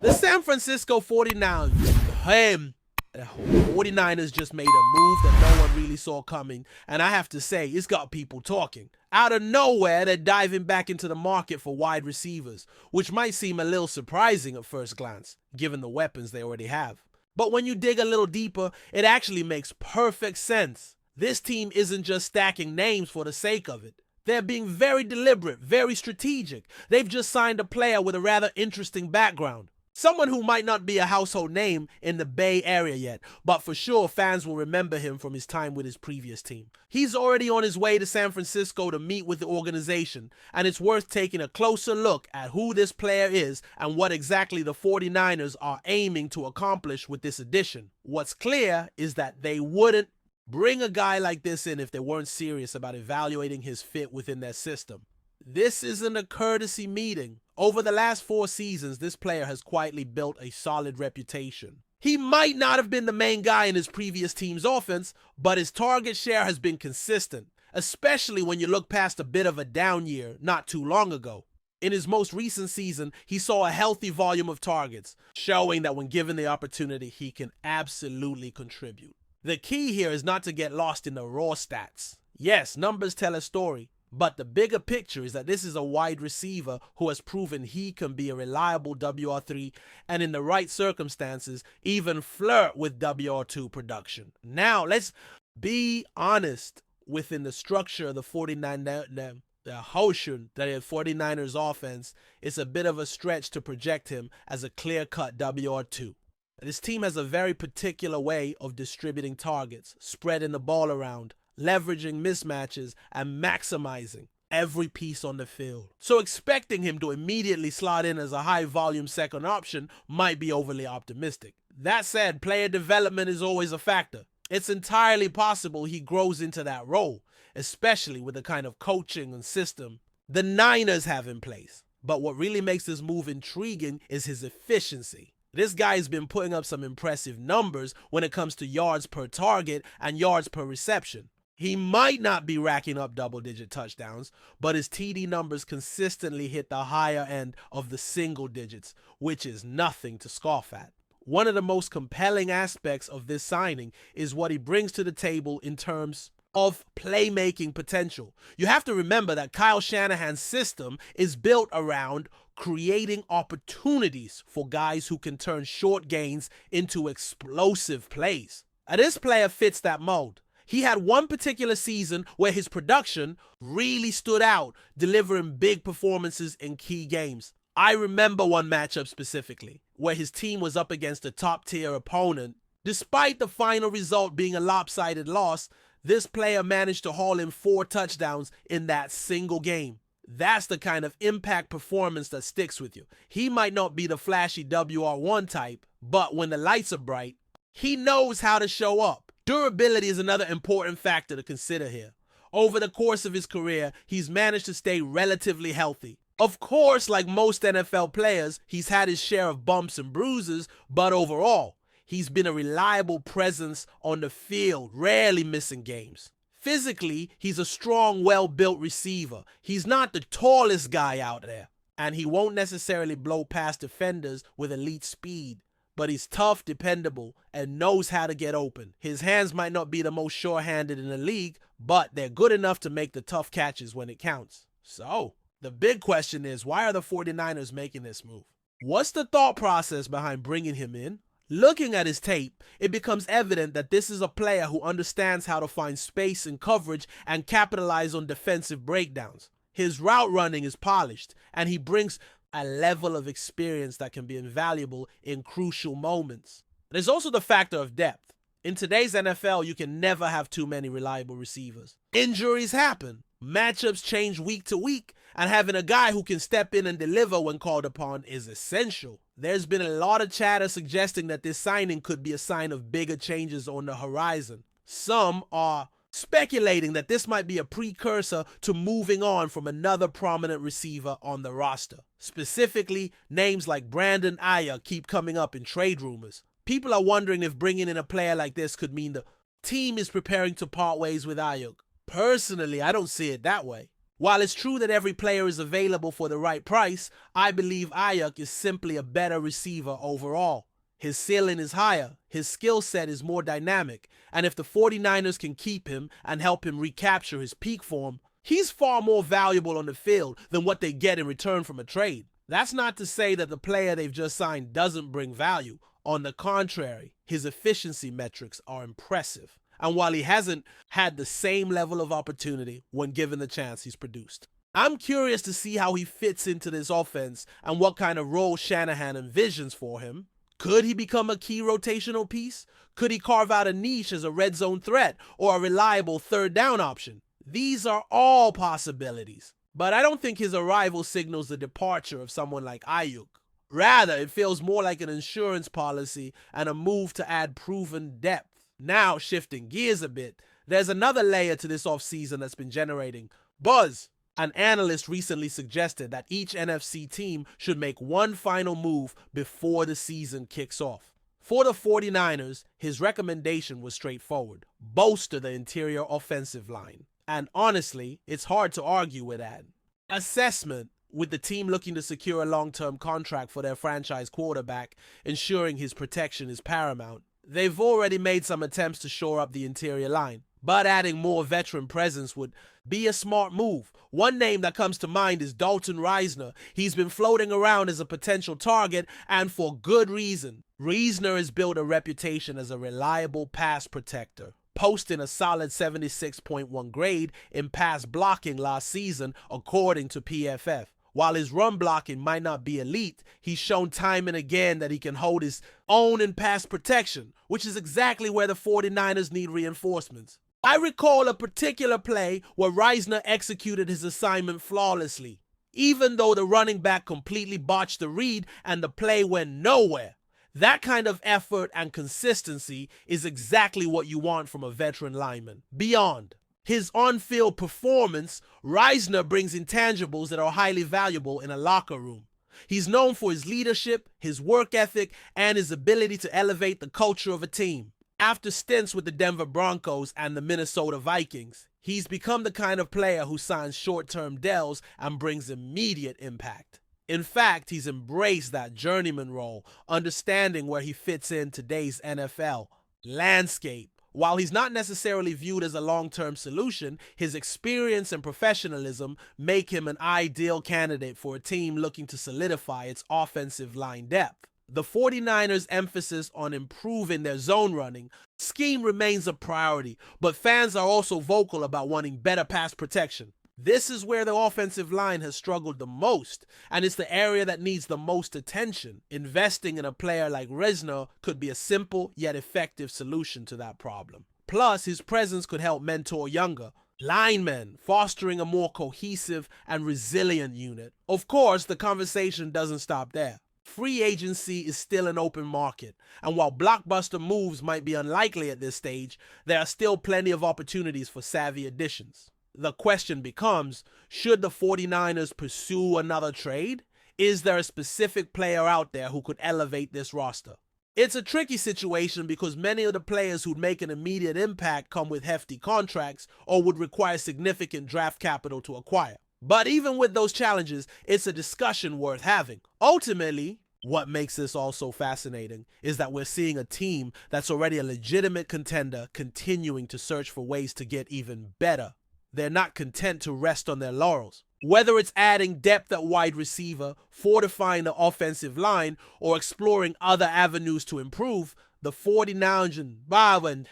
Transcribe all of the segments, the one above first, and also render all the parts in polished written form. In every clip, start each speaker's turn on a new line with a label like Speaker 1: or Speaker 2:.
Speaker 1: The San Francisco 49ers just made a move that no one really saw coming, and I have to say, it's got people talking. Out of nowhere, they're diving back into the market for wide receivers, which might seem a little surprising at first glance, given the weapons they already have. But when you dig a little deeper, it actually makes perfect sense. This team isn't just stacking names for the sake of it. They're being very deliberate, very strategic. They've just signed a player with a rather interesting background. Someone who might not be a household name in the Bay Area yet, but for sure fans will remember him from his time with his previous team. He's already on his way to San Francisco to meet with the organization, and it's worth taking a closer look at who this player is and what exactly the 49ers are aiming to accomplish with this addition. What's clear is that they wouldn't bring a guy like this in if they weren't serious about evaluating his fit within their system. This isn't a courtesy meeting. Over the last 4 seasons, this player has quietly built a solid reputation. He might not have been the main guy in his previous team's offense, but his target share has been consistent, especially when you look past a bit of a down year not too long ago. In his most recent season, he saw a healthy volume of targets, showing that when given the opportunity, he can absolutely contribute. The key here is not to get lost in the raw stats. Yes, numbers tell a story, but the bigger picture is that this is a wide receiver who has proven he can be a reliable WR3 and in the right circumstances even flirt with WR2 production. Now, let's be honest. Within the structure of the 49ers offense, it's a bit of a stretch to project him as a clear-cut WR2. This team has a very particular way of distributing targets, spreading the ball around, leveraging mismatches, and maximizing every piece on the field. So expecting him to immediately slot in as a high-volume second option might be overly optimistic. That said, player development is always a factor. It's entirely possible he grows into that role, especially with the kind of coaching and system the Niners have in place. But what really makes this move intriguing is his efficiency. This guy has been putting up some impressive numbers when it comes to yards per target and yards per reception. He might not be racking up double-digit touchdowns, but his TD numbers consistently hit the higher end of the single digits, which is nothing to scoff at. One of the most compelling aspects of this signing is what he brings to the table in terms of playmaking potential. You have to remember that Kyle Shanahan's system is built around creating opportunities for guys who can turn short gains into explosive plays. And this player fits that mold. He had one particular season where his production really stood out, delivering big performances in key games. I remember one matchup specifically, where his team was up against a top-tier opponent. Despite the final result being a lopsided loss, this player managed to haul in 4 touchdowns in that single game. That's the kind of impact performance that sticks with you. He might not be the flashy WR1 type, but when the lights are bright, he knows how to show up. Durability is another important factor to consider here. Over the course of his career, he's managed to stay relatively healthy. Of course, like most NFL players, he's had his share of bumps and bruises, but overall, he's been a reliable presence on the field, rarely missing games. Physically, he's a strong, well-built receiver. He's not the tallest guy out there, and he won't necessarily blow past defenders with elite speed. But he's tough, dependable, and knows how to get open. His hands might not be the most sure-handed in the league, but they're good enough to make the tough catches when it counts. So, the big question is, why are the 49ers making this move? What's the thought process behind bringing him in? Looking at his tape, it becomes evident that this is a player who understands how to find space and coverage and capitalize on defensive breakdowns. His route running is polished, and he brings a level of experience that can be invaluable in crucial moments. There's also the factor of depth. In today's NFL, you can never have too many reliable receivers. Injuries happen, matchups change week to week, and having a guy who can step in and deliver when called upon is essential. There's been a lot of chatter suggesting that this signing could be a sign of bigger changes on the horizon. Some are speculating that this might be a precursor to moving on from another prominent receiver on the roster. Specifically, names like Brandon Ayuk keep coming up in trade rumors. People are wondering if bringing in a player like this could mean the team is preparing to part ways with Ayuk. Personally, I don't see it that way. While it's true that every player is available for the right price, I believe Ayuk is simply a better receiver overall. His ceiling is higher, his skill set is more dynamic, and if the 49ers can keep him and help him recapture his peak form, he's far more valuable on the field than what they get in return from a trade. That's not to say that the player they've just signed doesn't bring value. On the contrary, his efficiency metrics are impressive. And while he hasn't had the same level of opportunity when given the chance, he's produced. I'm curious to see how he fits into this offense and what kind of role Shanahan envisions for him. Could he become a key rotational piece? Could he carve out a niche as a red zone threat or a reliable third down option? These are all possibilities. But I don't think his arrival signals the departure of someone like Ayuk. Rather, it feels more like an insurance policy and a move to add proven depth. Now, shifting gears a bit, there's another layer to this offseason that's been generating buzz. An analyst recently suggested that each NFC team should make one final move before the season kicks off. For the 49ers, his recommendation was straightforward: bolster the interior offensive line. And honestly, it's hard to argue with that assessment. With the team looking to secure a long-term contract for their franchise quarterback, ensuring his protection is paramount. They've already made some attempts to shore up the interior line, but adding more veteran presence would be a smart move. One name that comes to mind is Dalton Risner. He's been floating around as a potential target, and for good reason. Risner has built a reputation as a reliable pass protector, posting a solid 76.1 grade in pass blocking last season, according to PFF. While his run blocking might not be elite, he's shown time and again that he can hold his own in pass protection, which is exactly where the 49ers need reinforcements. I recall a particular play where Risner executed his assignment flawlessly, even though the running back completely botched the read and the play went nowhere. That kind of effort and consistency is exactly what you want from a veteran lineman. Beyond his on-field performance, Risner brings intangibles that are highly valuable in a locker room. He's known for his leadership, his work ethic, and his ability to elevate the culture of a team. After stints with the Denver Broncos and the Minnesota Vikings, he's become the kind of player who signs short-term deals and brings immediate impact. In fact, he's embraced that journeyman role, understanding where he fits in today's NFL landscape. While he's not necessarily viewed as a long-term solution, his experience and professionalism make him an ideal candidate for a team looking to solidify its offensive line depth. The 49ers' emphasis on improving their zone running scheme remains a priority, but fans are also vocal about wanting better pass protection. This is where the offensive line has struggled the most, and it's the area that needs the most attention. Investing in a player like Risner could be a simple yet effective solution to that problem. Plus, his presence could help mentor younger linemen, fostering a more cohesive and resilient unit. Of course, the conversation doesn't stop there. Free agency is still an open market, and while blockbuster moves might be unlikely at this stage, there are still plenty of opportunities for savvy additions. The question becomes, should the 49ers pursue another trade? Is there a specific player out there who could elevate this roster? It's a tricky situation because many of the players who'd make an immediate impact come with hefty contracts or would require significant draft capital to acquire. But even with those challenges, it's a discussion worth having. Ultimately, what makes this all so fascinating is that we're seeing a team that's already a legitimate contender continuing to search for ways to get even better. They're not content to rest on their laurels. Whether it's adding depth at wide receiver, fortifying the offensive line, or exploring other avenues to improve, the 49ers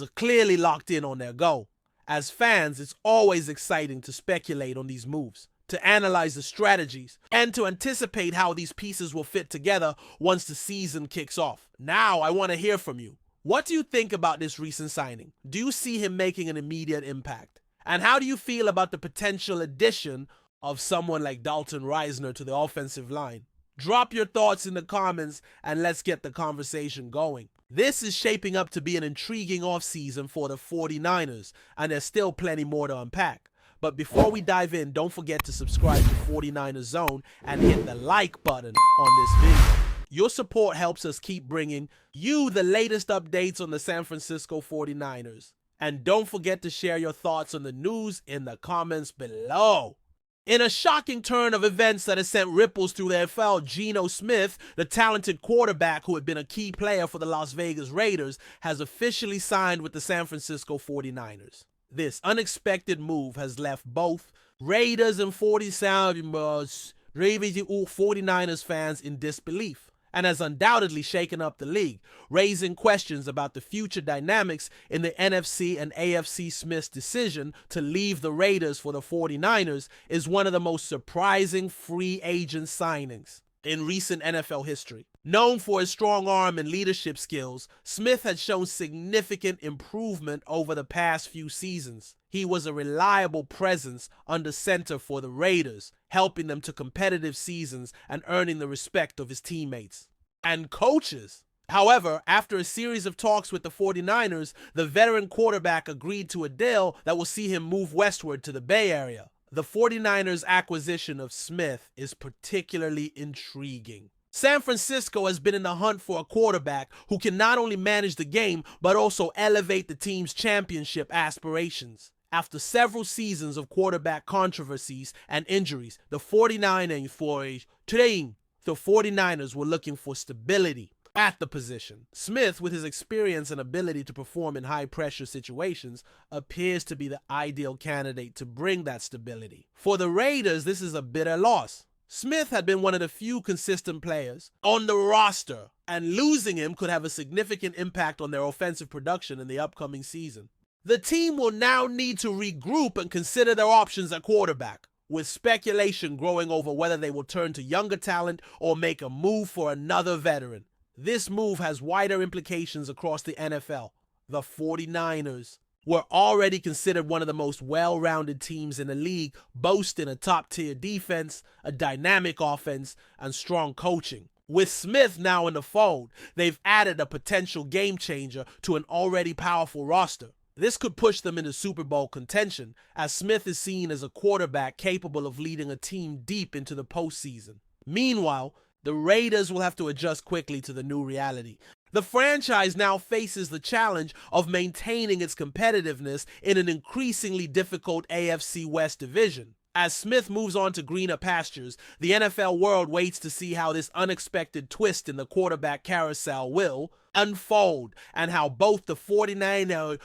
Speaker 1: are clearly locked in on their goal. As fans, it's always exciting to speculate on these moves, to analyze the strategies, and to anticipate how these pieces will fit together once the season kicks off. Now, I want to hear from you. What do you think about this recent signing? Do you see him making an immediate impact? And how do you feel about the potential addition of someone like Dalton Risner to the offensive line? Drop your thoughts in the comments and let's get the conversation going. This is shaping up to be an intriguing offseason for the 49ers, and there's still plenty more to unpack. But before we dive in, don't forget to subscribe to 49ers Zone and hit the like button on this video. Your support helps us keep bringing you the latest updates on the San Francisco 49ers. And don't forget to share your thoughts on the news in the comments below. In a shocking turn of events that has sent ripples through the NFL, Geno Smith, the talented quarterback who had been a key player for the Las Vegas Raiders, has officially signed with the San Francisco 49ers. This unexpected move has left both Raiders and 49ers fans in disbelief, and has undoubtedly shaken up the league, raising questions about the future dynamics in the NFC and AFC. Smith's decision to leave the Raiders for the 49ers is one of the most surprising free agent signings in recent NFL history. Known for his strong arm and leadership skills, Smith had shown significant improvement over the past few seasons. He was a reliable presence under center for the Raiders, helping them to competitive seasons and earning the respect of his teammates and coaches. However, after a series of talks with the 49ers, the veteran quarterback agreed to a deal that will see him move westward to the Bay Area. The 49ers' acquisition of Smith is particularly intriguing. San Francisco has been in the hunt for a quarterback who can not only manage the game, but also elevate the team's championship aspirations. After several seasons of quarterback controversies and injuries, the 49ers were looking for stability at the position. Smith, with his experience and ability to perform in high-pressure situations, appears to be the ideal candidate to bring that stability. For the Raiders, this is a bitter loss. Smith had been one of the few consistent players on the roster, and losing him could have a significant impact on their offensive production in the upcoming season. The team will now need to regroup and consider their options at quarterback, with speculation growing over whether they will turn to younger talent or make a move for another veteran. This move has wider implications across the NFL. The 49ers were already considered one of the most well-rounded teams in the league, boasting a top-tier defense, a dynamic offense, and strong coaching. With Smith now in the fold, they've added a potential game changer to an already powerful roster. This could push them into Super Bowl contention, as Smith is seen as a quarterback capable of leading a team deep into the postseason. Meanwhile, the Raiders will have to adjust quickly to the new reality. The franchise now faces the challenge of maintaining its competitiveness in an increasingly difficult AFC West division. As Smith moves on to greener pastures, the NFL world waits to see how this unexpected twist in the quarterback carousel will unfold, and how both the 49ers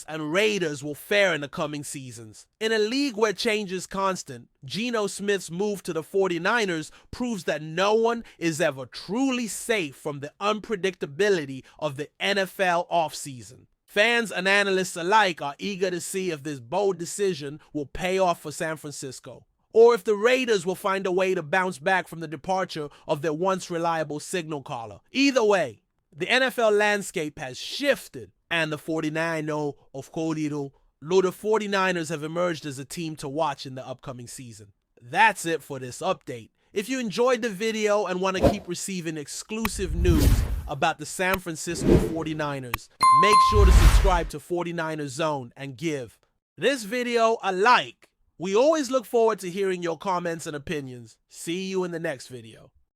Speaker 1: and Raiders will fare in the coming seasons. In a league where change is constant, Geno Smith's move to the 49ers proves that no one is ever truly safe from the unpredictability of the NFL offseason. Fans and analysts alike are eager to see if this bold decision will pay off for San Francisco, or if the Raiders will find a way to bounce back from the departure of their once reliable signal caller. Either way, the NFL landscape has shifted, and the 49ers have emerged as a team to watch in the upcoming season. That's it for this update. If you enjoyed the video and want to keep receiving exclusive news about the San Francisco 49ers, make sure to subscribe to 49ers Zone and give this video a like. We always look forward to hearing your comments and opinions. See you in the next video.